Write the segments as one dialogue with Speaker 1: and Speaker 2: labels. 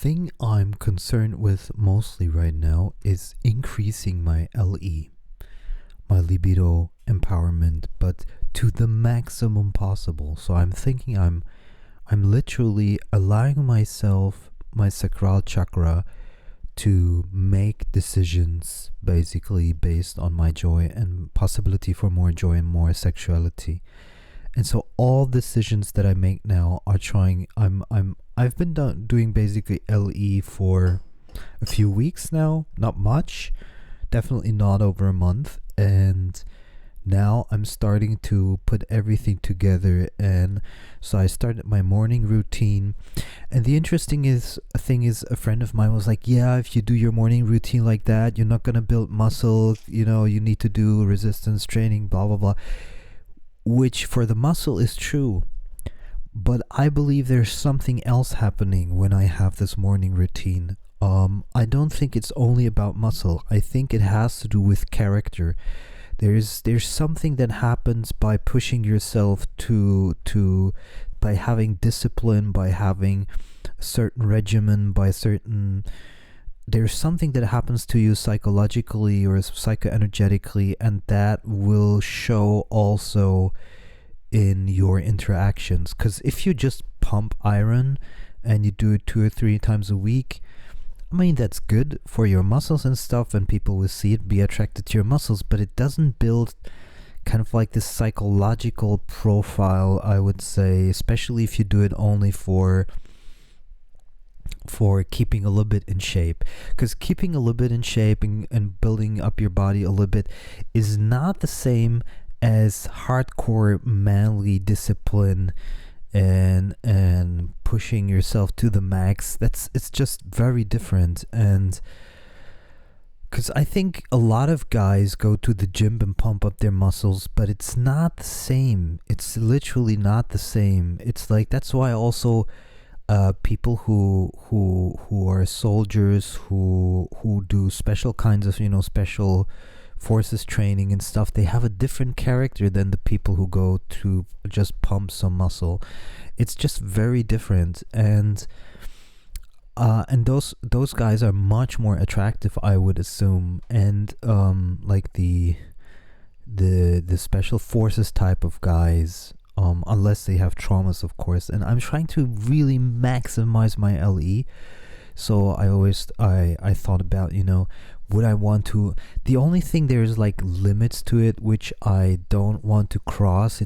Speaker 1: thing I'm concerned with mostly right now is increasing my LE, my libido empowerment, but to the maximum possible. So I'm thinking I'm literally allowing myself, my sacral chakra, to make decisions basically based on my joy and possibility for more joy and more sexuality. And so all decisions that I make now are I've been doing basically LE for a few weeks now, not much, definitely not over a month, and now I'm starting to put everything together. And so I started my morning routine, and the interesting thing is a friend of mine was like, yeah, if you do your morning routine like that, you're not gonna build muscle, you need to do resistance training, blah blah blah, which for the muscle is true. But I believe there's something else happening when I have this morning routine. I don't think it's only about muscle. I think it has to do with character. There's something that happens by pushing yourself by having discipline, by having a certain regimen, there's something that happens to you psychologically or psychoenergetically, and that will show also in your interactions. Because if you just pump iron and you do it 2 or 3 times a week, I mean, that's good for your muscles and stuff, and people will see it, be attracted to your muscles, but it doesn't build kind of like this psychological profile, I would say, especially if you do it only for keeping a little bit in shape. Because keeping a little bit in shape and building up your body a little bit is not the same as hardcore manly discipline and pushing yourself to the max. It's just very different. And because I think a lot of guys go to the gym and pump up their muscles, but it's not the same. It's literally not the same. It's like, that's why also people who are soldiers, who do special kinds of special forces training and stuff, they have a different character than the people who go to just pump some muscle. It's just very different. And those guys are much more attractive, I would assume. And like the special forces type of guys, unless they have traumas, of course. And I'm trying to really maximize my LE. So I thought about, would I want to, the only thing, there's like limits to it, which I don't want to cross.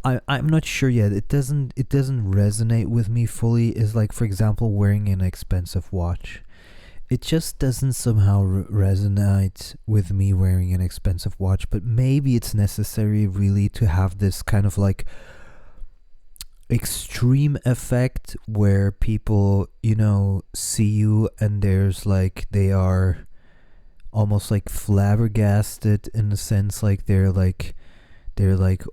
Speaker 1: I'm not sure yet. It doesn't resonate with me fully. Is like, for example, wearing an expensive watch. It just doesn't somehow resonate with me, wearing an expensive watch. But maybe it's necessary really to have this kind of like extreme effect where people see you and there's like, they are almost like flabbergasted, in a sense, like they're like,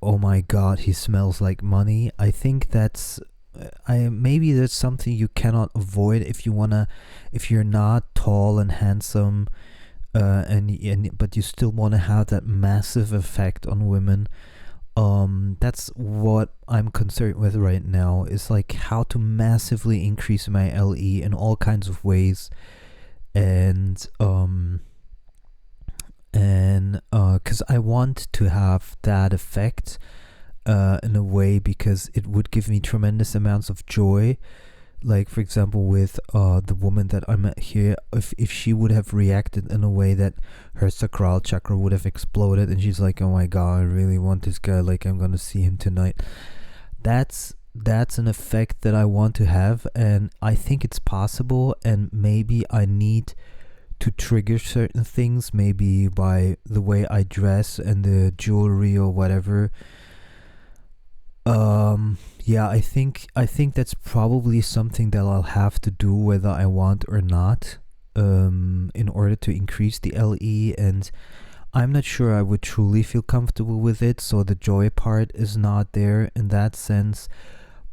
Speaker 1: oh my god, he smells like money. I think maybe that's something you cannot avoid if you're not tall and handsome, but you still want to have that massive effect on women. That's what I'm concerned with right now, is like how to massively increase my LE in all kinds of ways. And because I want to have that effect in a way, because it would give me tremendous amounts of joy. Like, for example, with the woman that I met here, if she would have reacted in a way that her sacral chakra would have exploded, and she's like, oh my god, I really want this guy, like I'm gonna see him tonight. That's an effect that I want to have, and I think it's possible. And maybe I need to trigger certain things, maybe by the way I dress and the jewelry or whatever. Yeah, I think that's probably something that I'll have to do, whether I want or not, in order to increase the LE. And I'm not sure I would truly feel comfortable with it, so the joy part is not there in that sense.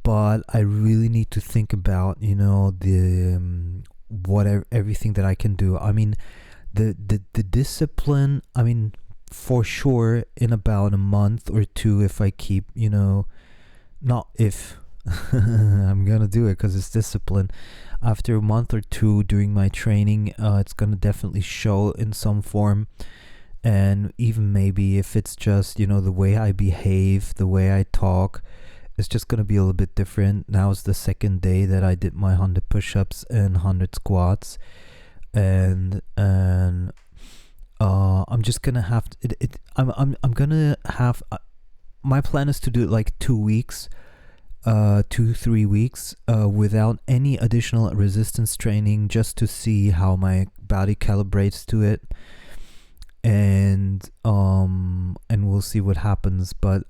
Speaker 1: But I really need to think about, the whatever, everything that I can do. I mean, the discipline, I mean, for sure in about a month or two, if I keep, not if, I'm gonna do it because it's discipline. After a month or two doing my training, it's gonna definitely show in some form. And even maybe if it's just, the way I behave, the way I talk, it's just gonna be a little bit different. Now it's the second day that I did my 100 push-ups and 100 squats, and I'm just gonna have to, I'm gonna have. My plan is to do it like 2 weeks, 2-3 weeks, without any additional resistance training, just to see how my body calibrates to it, and we'll see what happens. But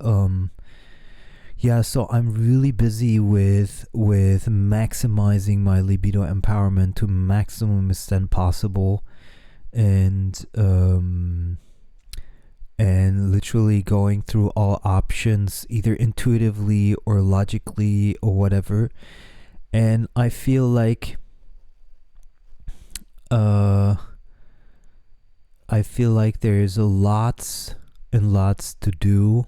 Speaker 1: yeah, so I'm really busy with maximizing my libido empowerment to maximum extent possible, and literally going through all options, either intuitively or logically or whatever. And I feel like there's lots and lots to do.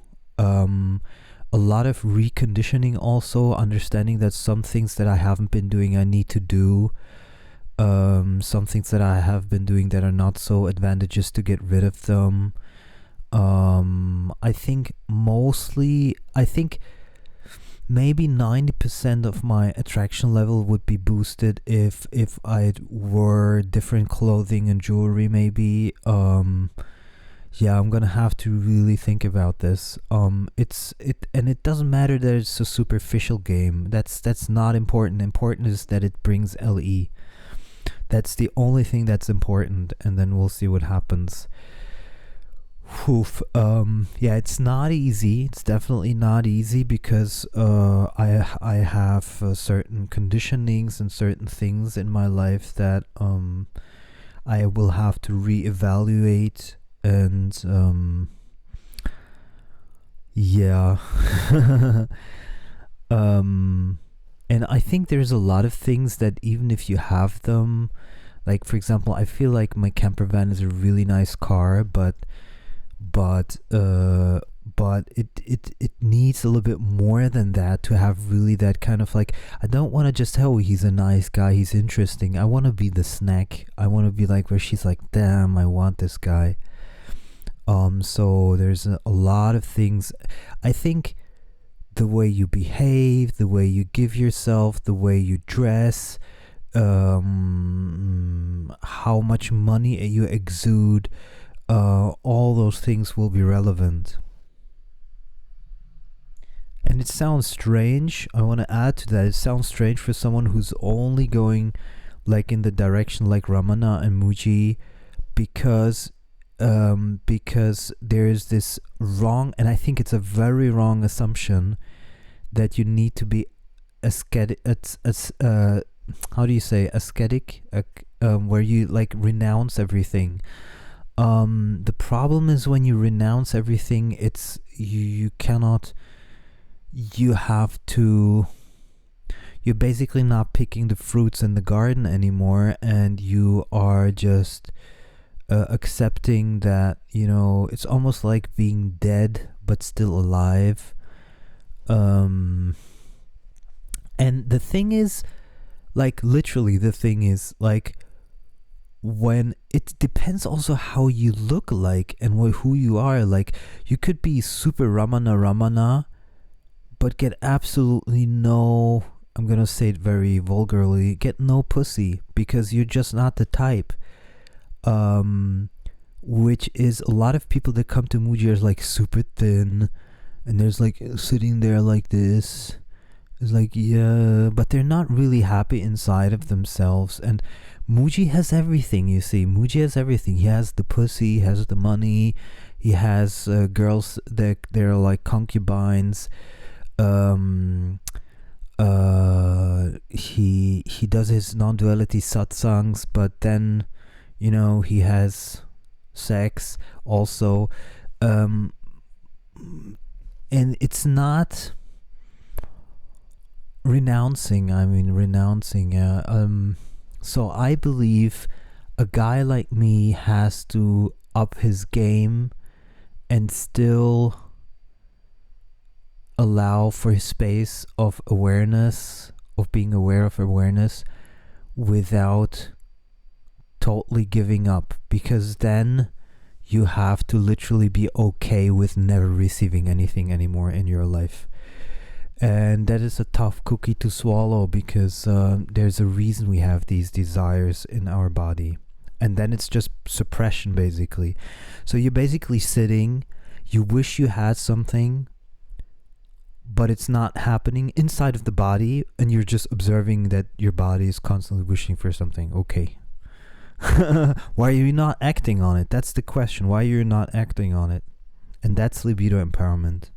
Speaker 1: A lot of reconditioning also, understanding that some things that I haven't been doing I need to do. Some things that I have been doing that are not so advantageous, to get rid of them. I think maybe 90% of my attraction level would be boosted if I wore different clothing and jewelry, maybe. Yeah, I'm gonna have to really think about this. And it doesn't matter that it's a superficial game. That's not important. Important is that it brings LE. That's the only thing that's important, and then we'll see what happens. Yeah, it's not easy. It's definitely not easy, because I have certain conditionings and certain things in my life that I will have to reevaluate, and yeah. And I think there's a lot of things that even if you have them, like for example, I feel like my campervan is a really nice car, but it needs a little bit more than that to have really that kind of like, I don't want to just, oh, he's a nice guy, he's interesting. I want to be the snack. I want to be like where she's like, damn, I want this guy. So there's a lot of things. I think the way you behave, the way you give yourself, the way you dress, how much money you exude, all those things will be relevant. And it sounds strange. I want to add to that. It sounds strange for someone who's only going like in the direction like Ramana and Mooji, because there's this wrong, and I think it's a very wrong assumption, that you need to be ascetic. How do you say ascetic? Where you like renounce everything. The problem is when you renounce everything, it's you cannot. You have to. You're basically not picking the fruits in the garden anymore, and you are just accepting that, it's almost like being dead but still alive. And the thing is, like, literally the thing is, like, when it depends also how you look like and who you are. Like, you could be super Ramana, but get absolutely no, I'm gonna say it very vulgarly, get no pussy, because you're just not the type. Which is a lot of people that come to Mooji are like super thin, and there's like sitting there like this. It's like, yeah, but they're not really happy inside of themselves. And Mooji has everything, you see. Mooji has everything. He has the pussy, he has the money, he has girls that they're like concubines. He does his non-duality satsangs, but then, he has sex also. And it's not renouncing. So I believe a guy like me has to up his game and still allow for a space of awareness, of being aware of awareness, without totally giving up, because then you have to literally be okay with never receiving anything anymore in your life. And that is a tough cookie to swallow, because there's a reason we have these desires in our body. And then it's just suppression, basically. So you're basically sitting, you wish you had something, but it's not happening inside of the body, and you're just observing that your body is constantly wishing for something. Okay. Why are you not acting on it? That's the question. Why you're not acting on it? And that's libido empowerment.